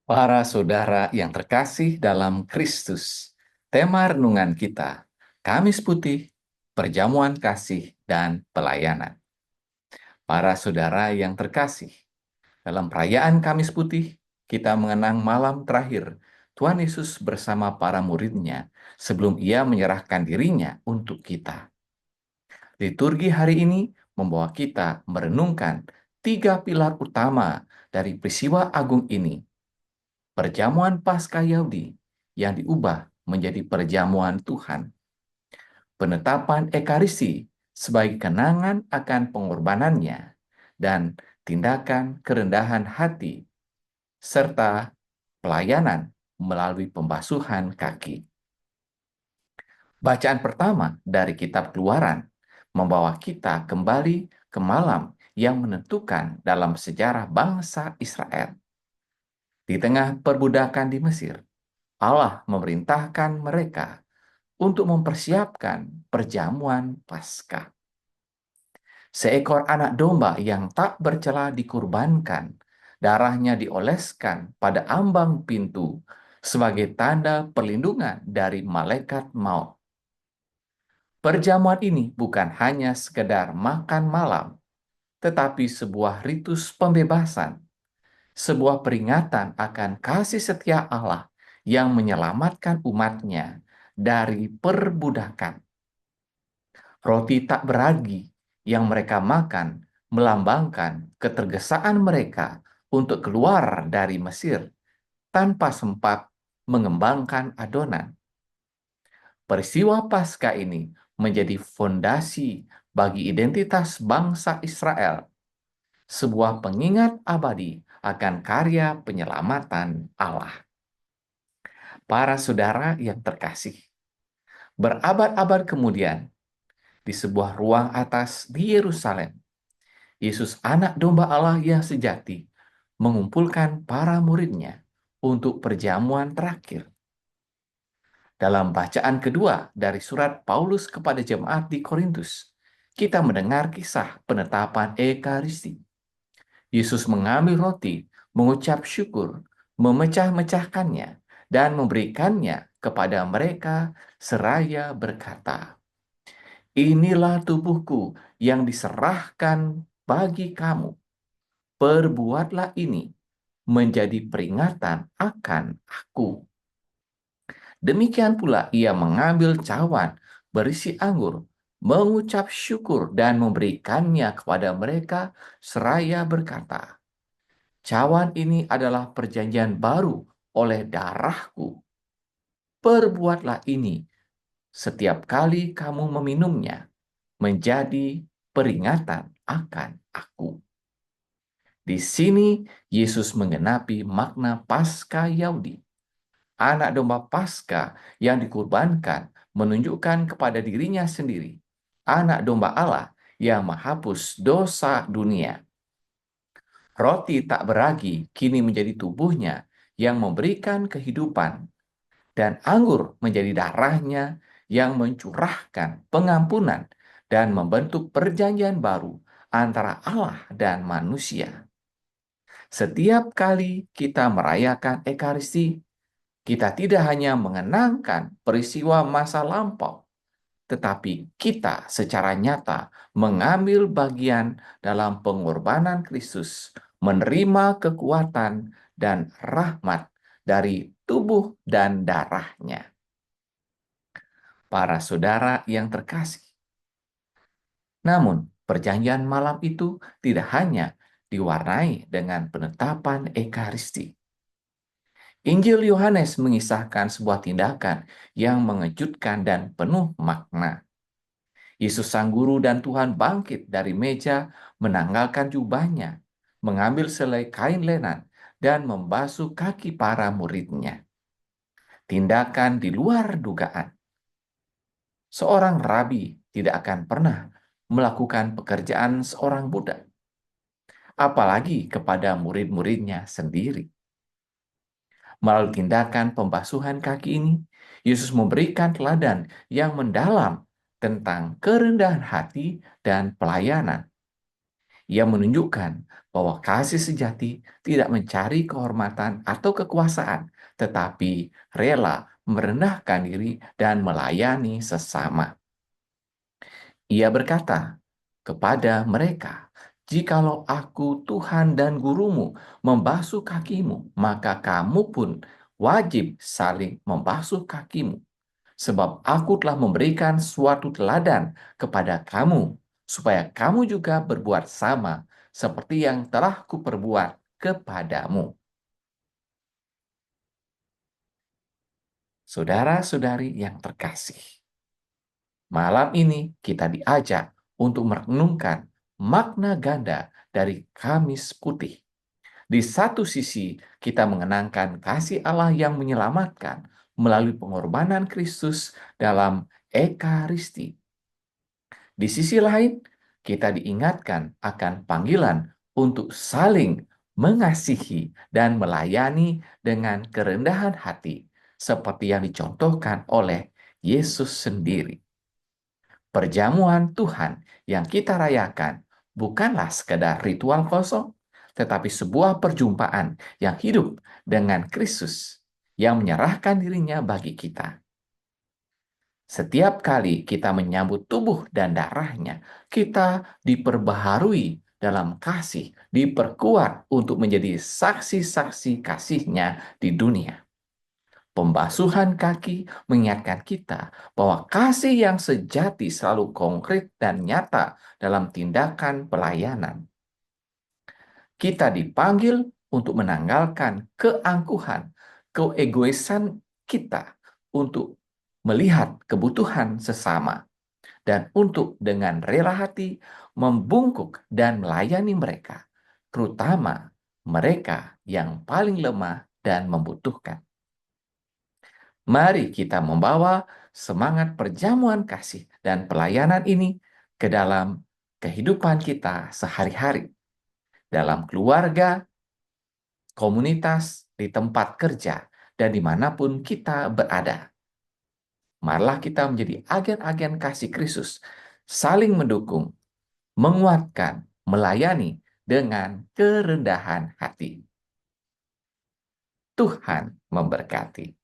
Para saudara yang terkasih dalam Kristus, tema renungan kita, Kamis Putih, Perjamuan Kasih dan Pelayanan. Para saudara yang terkasih, dalam perayaan Kamis Putih, kita mengenang malam terakhir Tuhan Yesus bersama para muridnya sebelum ia menyerahkan dirinya untuk kita. Liturgi hari ini membawa kita merenungkan tiga pilar utama dari peristiwa agung ini. Perjamuan Paskah Yahudi yang diubah menjadi perjamuan Tuhan. Penetapan Ekaristi sebagai kenangan akan pengorbanannya dan tindakan kerendahan hati serta pelayanan melalui pembasuhan kaki. Bacaan pertama dari kitab Keluaran membawa kita kembali ke malam yang menentukan dalam sejarah bangsa Israel. Di tengah perbudakan di Mesir, Allah memerintahkan mereka untuk mempersiapkan perjamuan Paskah. Seekor anak domba yang tak bercela dikurbankan, darahnya dioleskan pada ambang pintu sebagai tanda perlindungan dari malaikat maut. Perjamuan ini bukan hanya sekedar makan malam, tetapi sebuah ritus pembebasan, sebuah peringatan akan kasih setia Allah yang menyelamatkan umatnya dari perbudakan. Roti tak beragi yang mereka makan melambangkan ketergesaan mereka untuk keluar dari Mesir tanpa sempat mengembangkan adonan. Peristiwa Paskah ini menjadi fondasi bagi identitas bangsa Israel, sebuah pengingat abadi akan karya penyelamatan Allah. Para saudara yang terkasih, berabad-abad kemudian, di sebuah ruang atas di Yerusalem, Yesus anak domba Allah yang sejati mengumpulkan para muridnya untuk perjamuan terakhir. Dalam bacaan kedua dari surat Paulus kepada jemaat di Korintus, kita mendengar kisah penetapan Ekaristi. Yesus mengambil roti, mengucap syukur, memecah-mecahkannya, dan memberikannya kepada mereka seraya berkata, "Inilah tubuhku yang diserahkan bagi kamu. Perbuatlah ini menjadi peringatan akan aku." Demikian pula ia mengambil cawan berisi anggur, mengucap syukur dan memberikannya kepada mereka seraya berkata, "Cawan ini adalah perjanjian baru oleh darahku. Perbuatlah ini setiap kali kamu meminumnya menjadi peringatan akan aku." Di sini Yesus menggenapi makna Paskah Yahudi. Anak domba Paskah yang dikurbankan menunjukkan kepada dirinya sendiri, anak domba Allah yang menghapus dosa dunia. Roti tak beragi kini menjadi tubuhnya yang memberikan kehidupan, dan anggur menjadi darahnya yang mencurahkan pengampunan dan membentuk perjanjian baru antara Allah dan manusia. Setiap kali kita merayakan Ekaristi, kita tidak hanya mengenangkan peristiwa masa lampau, tetapi kita secara nyata mengambil bagian dalam pengorbanan Kristus, menerima kekuatan dan rahmat dari tubuh dan darahnya. Para saudara yang terkasih, namun perjanjian malam itu tidak hanya diwarnai dengan penetapan Ekaristi. Injil Yohanes mengisahkan sebuah tindakan yang mengejutkan dan penuh makna. Yesus Sang Guru dan Tuhan bangkit dari meja, menanggalkan jubahnya, mengambil selai kain lenan, dan membasuh kaki para muridnya. Tindakan di luar dugaan. Seorang rabi tidak akan pernah melakukan pekerjaan seorang budak, apalagi kepada murid-muridnya sendiri. Melalui tindakan pembasuhan kaki ini, Yesus memberikan teladan yang mendalam tentang kerendahan hati dan pelayanan. Ia menunjukkan bahwa kasih sejati tidak mencari kehormatan atau kekuasaan, tetapi rela merendahkan diri dan melayani sesama. Ia berkata kepada mereka, "Jikalau aku Tuhan dan gurumu membasuh kakimu, maka kamu pun wajib saling membasuh kakimu. Sebab aku telah memberikan suatu teladan kepada kamu, supaya kamu juga berbuat sama seperti yang telah kuperbuat kepadamu." Saudara-saudari yang terkasih, malam ini kita diajak untuk merenungkan makna ganda dari Kamis Putih. Di satu sisi, kita mengenangkan kasih Allah yang menyelamatkan melalui pengorbanan Kristus dalam Ekaristi. Di sisi lain, kita diingatkan akan panggilan untuk saling mengasihi dan melayani dengan kerendahan hati, seperti yang dicontohkan oleh Yesus sendiri. Perjamuan Tuhan yang kita rayakan bukanlah sekedar ritual kosong, tetapi sebuah perjumpaan yang hidup dengan Kristus yang menyerahkan dirinya bagi kita. Setiap kali kita menyambut tubuh dan darahnya, kita diperbaharui dalam kasih, diperkuat untuk menjadi saksi-saksi kasihnya di dunia. Pembasuhan kaki mengingatkan kita bahwa kasih yang sejati selalu konkret dan nyata dalam tindakan pelayanan. Kita dipanggil untuk menanggalkan keangkuhan, keegoisan kita untuk melihat kebutuhan sesama dan untuk dengan rela hati membungkuk dan melayani mereka, terutama mereka yang paling lemah dan membutuhkan. Mari kita membawa semangat perjamuan kasih dan pelayanan ini ke dalam kehidupan kita sehari-hari, dalam keluarga, komunitas, di tempat kerja, dan dimanapun kita berada. Marilah kita menjadi agen-agen kasih Kristus, saling mendukung, menguatkan, melayani dengan kerendahan hati. Tuhan memberkati.